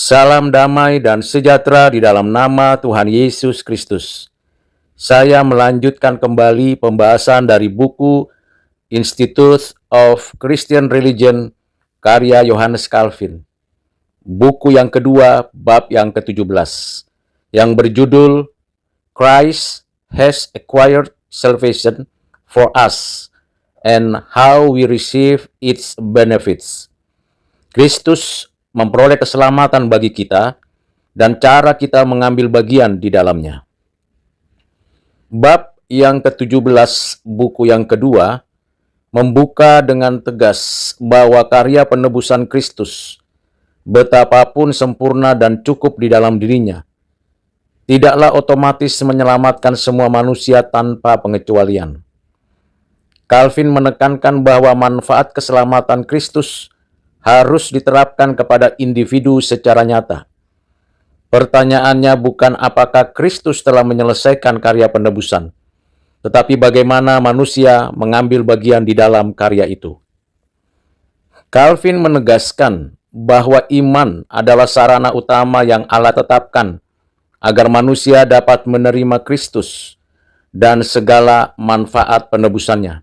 Salam damai dan sejahtera di dalam nama Tuhan Yesus Kristus. Saya melanjutkan kembali pembahasan dari buku Institute of Christian Religion karya Johannes Calvin. Buku yang kedua, bab yang ke-17, yang berjudul Christ has acquired salvation for us and how we receive its benefits. Kristus memperoleh keselamatan bagi kita dan cara kita mengambil bagian di dalamnya. Bab yang ke-17 buku yang kedua membuka dengan tegas bahwa karya penebusan Kristus, betapapun sempurna dan cukup di dalam dirinya, tidaklah otomatis menyelamatkan semua manusia tanpa pengecualian. Calvin menekankan bahwa manfaat keselamatan Kristus harus diterapkan kepada individu secara nyata. Pertanyaannya bukan apakah Kristus telah menyelesaikan karya penebusan, tetapi bagaimana manusia mengambil bagian di dalam karya itu. Calvin menegaskan bahwa iman adalah sarana utama yang Allah tetapkan agar manusia dapat menerima Kristus dan segala manfaat penebusannya.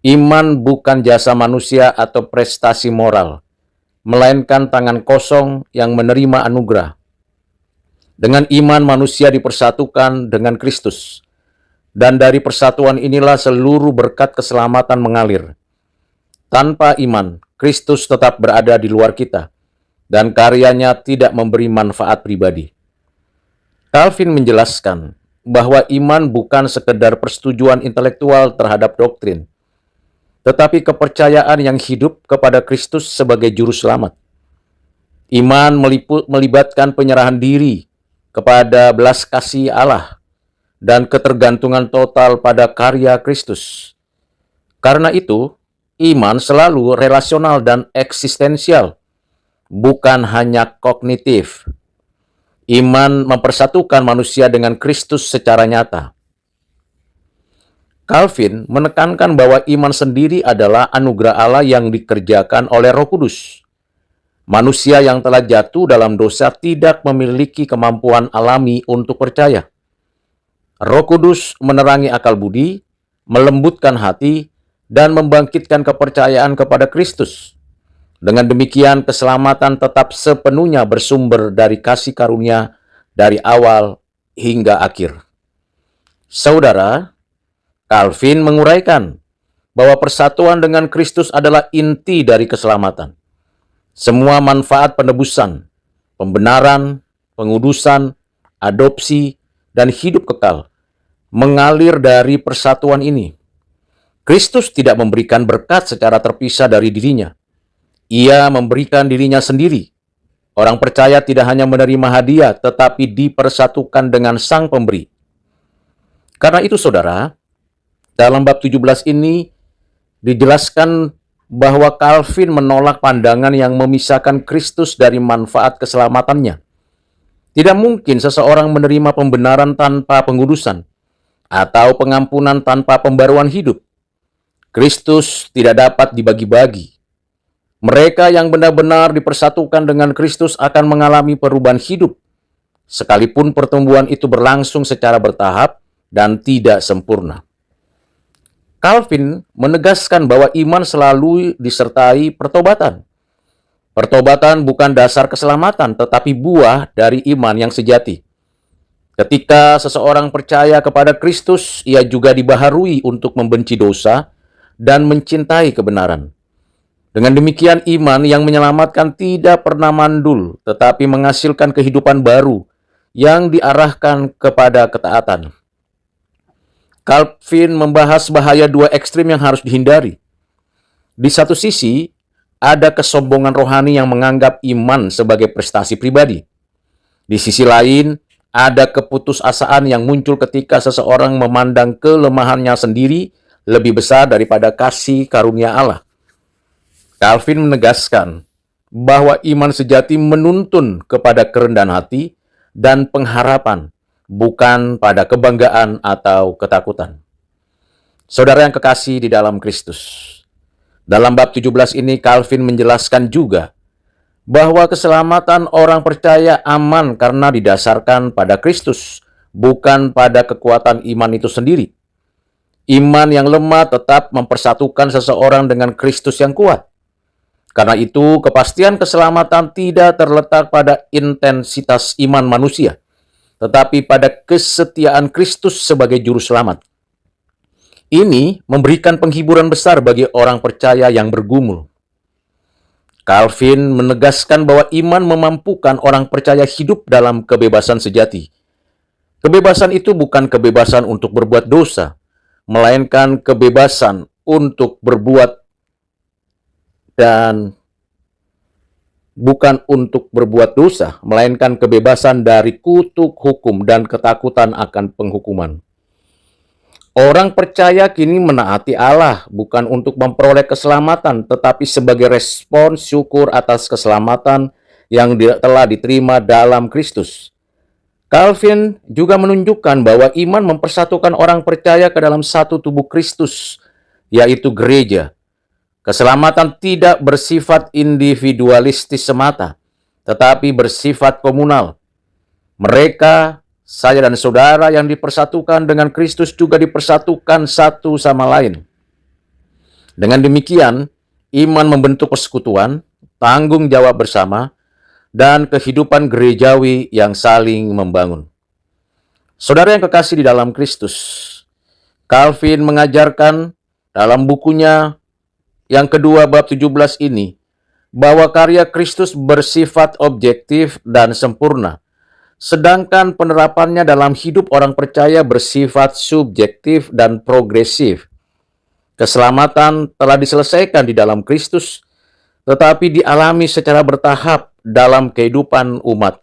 Iman bukan jasa manusia atau prestasi moral, melainkan tangan kosong yang menerima anugerah. Dengan iman manusia dipersatukan dengan Kristus, dan dari persatuan inilah seluruh berkat keselamatan mengalir. Tanpa iman, Kristus tetap berada di luar kita, dan karyanya tidak memberi manfaat pribadi. Calvin menjelaskan bahwa iman bukan sekedar persetujuan intelektual terhadap doktrin, tetapi kepercayaan yang hidup kepada Kristus sebagai juru selamat. Iman melibatkan penyerahan diri kepada belas kasih Allah dan ketergantungan total pada karya Kristus. Karena itu, iman selalu relasional dan eksistensial, bukan hanya kognitif. Iman mempersatukan manusia dengan Kristus secara nyata. Calvin menekankan bahwa iman sendiri adalah anugerah Allah yang dikerjakan oleh Roh Kudus. Manusia yang telah jatuh dalam dosa tidak memiliki kemampuan alami untuk percaya. Roh Kudus menerangi akal budi, melembutkan hati, dan membangkitkan kepercayaan kepada Kristus. Dengan demikian, keselamatan tetap sepenuhnya bersumber dari kasih karunia dari awal hingga akhir. Saudara, Calvin menguraikan bahwa persatuan dengan Kristus adalah inti dari keselamatan. Semua manfaat penebusan, pembenaran, pengudusan, adopsi, dan hidup kekal mengalir dari persatuan ini. Kristus tidak memberikan berkat secara terpisah dari dirinya. Ia memberikan dirinya sendiri. Orang percaya tidak hanya menerima hadiah, tetapi dipersatukan dengan Sang Pemberi. Karena itu, saudara, dalam bab 17 ini dijelaskan bahwa Calvin menolak pandangan yang memisahkan Kristus dari manfaat keselamatannya. Tidak mungkin seseorang menerima pembenaran tanpa pengudusan atau pengampunan tanpa pembaruan hidup. Kristus tidak dapat dibagi-bagi. Mereka yang benar-benar dipersatukan dengan Kristus akan mengalami perubahan hidup, sekalipun pertumbuhan itu berlangsung secara bertahap dan tidak sempurna. Calvin menegaskan bahwa iman selalu disertai pertobatan. Pertobatan bukan dasar keselamatan, tetapi buah dari iman yang sejati. Ketika seseorang percaya kepada Kristus, ia juga dibaharui untuk membenci dosa dan mencintai kebenaran. Dengan demikian, iman yang menyelamatkan tidak pernah mandul, tetapi menghasilkan kehidupan baru yang diarahkan kepada ketaatan. Calvin membahas bahaya dua ekstrim yang harus dihindari. Di satu sisi, ada kesombongan rohani yang menganggap iman sebagai prestasi pribadi. Di sisi lain, ada keputusasaan yang muncul ketika seseorang memandang kelemahannya sendiri lebih besar daripada kasih karunia Allah. Calvin menegaskan bahwa iman sejati menuntun kepada kerendahan hati dan pengharapan, bukan pada kebanggaan atau ketakutan. Saudara yang kekasih di dalam Kristus, dalam bab 17 ini Calvin menjelaskan juga bahwa keselamatan orang percaya aman karena didasarkan pada Kristus, bukan pada kekuatan iman itu sendiri. Iman yang lemah tetap mempersatukan seseorang dengan Kristus yang kuat. Karena itu, kepastian keselamatan tidak terletak pada intensitas iman manusia, tetapi pada kesetiaan Kristus sebagai juru selamat. Ini memberikan penghiburan besar bagi orang percaya yang bergumul. Calvin menegaskan bahwa iman memampukan orang percaya hidup dalam kebebasan sejati. Kebebasan itu bukan kebebasan untuk berbuat dosa, melainkan kebebasan untuk berbuat dan bukan untuk berbuat dosa, melainkan kebebasan dari kutuk hukum dan ketakutan akan penghukuman. Orang percaya kini menaati Allah bukan untuk memperoleh keselamatan, tetapi sebagai respon syukur atas keselamatan yang telah diterima dalam Kristus. Calvin juga menunjukkan bahwa iman mempersatukan orang percaya ke dalam satu tubuh Kristus, yaitu gereja. Keselamatan tidak bersifat individualistis semata, tetapi bersifat komunal. Mereka, saya dan saudara yang dipersatukan dengan Kristus juga dipersatukan satu sama lain. Dengan demikian, iman membentuk persekutuan, tanggung jawab bersama, dan kehidupan gerejawi yang saling membangun. Saudara yang kekasih di dalam Kristus, Calvin mengajarkan dalam bukunya yang kedua bab 17 ini, bahwa karya Kristus bersifat objektif dan sempurna, sedangkan penerapannya dalam hidup orang percaya bersifat subjektif dan progresif. Keselamatan telah diselesaikan di dalam Kristus, tetapi dialami secara bertahap dalam kehidupan umat.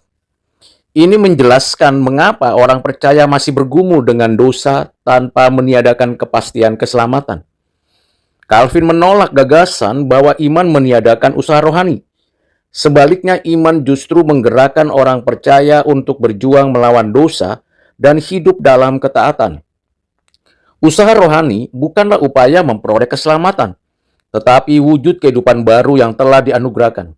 Ini menjelaskan mengapa orang percaya masih bergumul dengan dosa tanpa meniadakan kepastian keselamatan. Calvin menolak gagasan bahwa iman meniadakan usaha rohani. Sebaliknya, iman justru menggerakkan orang percaya untuk berjuang melawan dosa dan hidup dalam ketaatan. Usaha rohani bukanlah upaya memperoleh keselamatan, tetapi wujud kehidupan baru yang telah dianugerahkan.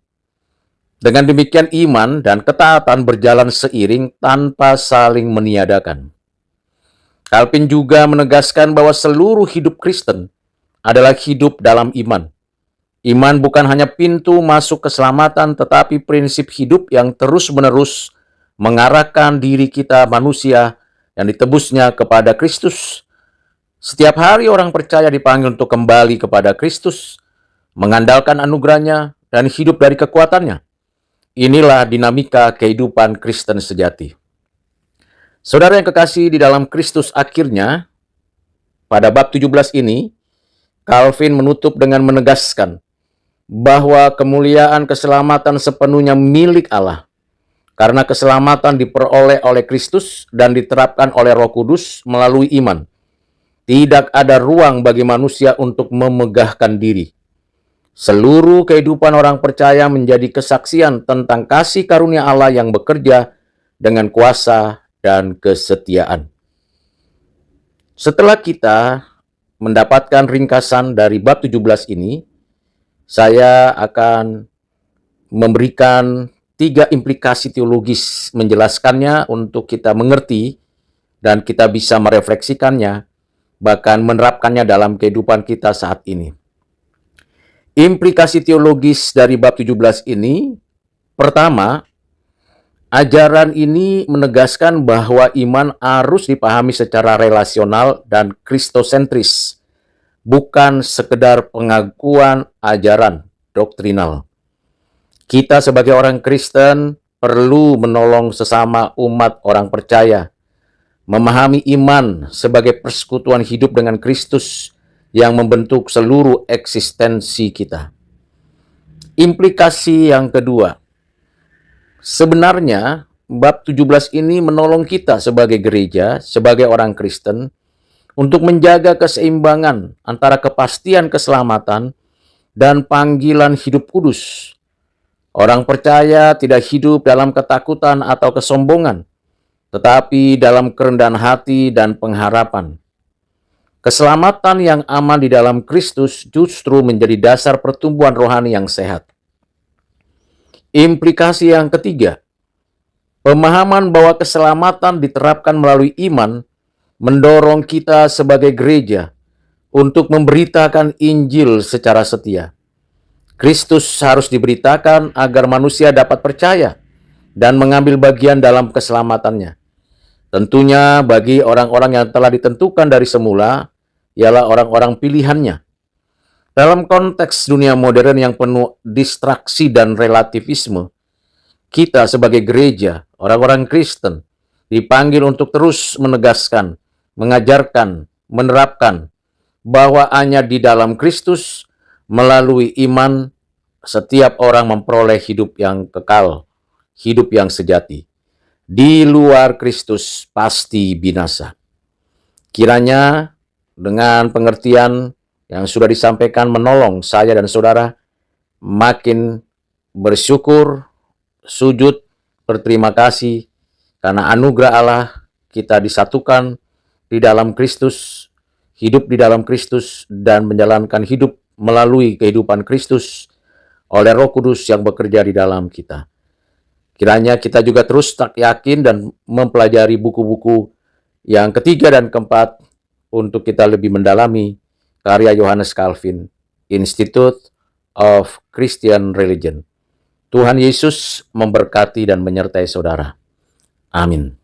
Dengan demikian, iman dan ketaatan berjalan seiring tanpa saling meniadakan. Calvin juga menegaskan bahwa seluruh hidup Kristen adalah hidup dalam iman. Iman bukan hanya pintu masuk keselamatan, tetapi prinsip hidup yang terus-menerus mengarahkan diri kita manusia yang ditebusnya kepada Kristus. Setiap hari orang percaya dipanggil untuk kembali kepada Kristus, mengandalkan anugerahnya, dan hidup dari kekuatannya. Inilah dinamika kehidupan Kristen sejati. Saudara yang kekasih di dalam Kristus, akhirnya, pada bab 17 ini, Calvin menutup dengan menegaskan bahwa kemuliaan keselamatan sepenuhnya milik Allah. Karena keselamatan diperoleh oleh Kristus dan diterapkan oleh Roh Kudus melalui iman. Tidak ada ruang bagi manusia untuk memegahkan diri. Seluruh kehidupan orang percaya menjadi kesaksian tentang kasih karunia Allah yang bekerja dengan kuasa dan kesetiaan. Setelah kita mendapatkan ringkasan dari bab 17 ini, saya akan memberikan 3 implikasi teologis menjelaskannya untuk kita mengerti dan kita bisa merefleksikannya, bahkan menerapkannya dalam kehidupan kita saat ini. Implikasi teologis dari bab 17 ini, pertama, ajaran ini menegaskan bahwa iman harus dipahami secara relasional dan kristosentris, bukan sekedar pengakuan ajaran doktrinal. Kita sebagai orang Kristen perlu menolong sesama umat orang percaya, memahami iman sebagai persekutuan hidup dengan Kristus yang membentuk seluruh eksistensi kita. Implikasi yang kedua, sebenarnya bab 17 ini menolong kita sebagai gereja, sebagai orang Kristen, untuk menjaga keseimbangan antara kepastian keselamatan dan panggilan hidup kudus. Orang percaya tidak hidup dalam ketakutan atau kesombongan, tetapi dalam kerendahan hati dan pengharapan. Keselamatan yang aman di dalam Kristus justru menjadi dasar pertumbuhan rohani yang sehat. Implikasi yang ketiga, pemahaman bahwa keselamatan diterapkan melalui iman mendorong kita sebagai gereja untuk memberitakan Injil secara setia. Kristus harus diberitakan agar manusia dapat percaya dan mengambil bagian dalam keselamatannya. Tentunya bagi orang-orang yang telah ditentukan dari semula, ialah orang-orang pilihannya. Dalam konteks dunia modern yang penuh distraksi dan relativisme, kita sebagai gereja, orang-orang Kristen, dipanggil untuk terus menegaskan, mengajarkan, menerapkan bahwa hanya di dalam Kristus, melalui iman, setiap orang memperoleh hidup yang kekal, hidup yang sejati. Di luar Kristus pasti binasa. Kiranya dengan pengertian yang sudah disampaikan menolong saya dan saudara makin bersyukur, sujud, berterima kasih karena anugerah Allah kita disatukan di dalam Kristus, hidup di dalam Kristus, dan menjalankan hidup melalui kehidupan Kristus oleh Roh Kudus yang bekerja di dalam kita. Kiranya kita juga terus tak yakin dan mempelajari buku-buku yang ketiga dan keempat untuk kita lebih mendalami karya Yohanes Calvin, Institute of Christian Religion. Tuhan Yesus memberkati dan menyertai saudara. Amin.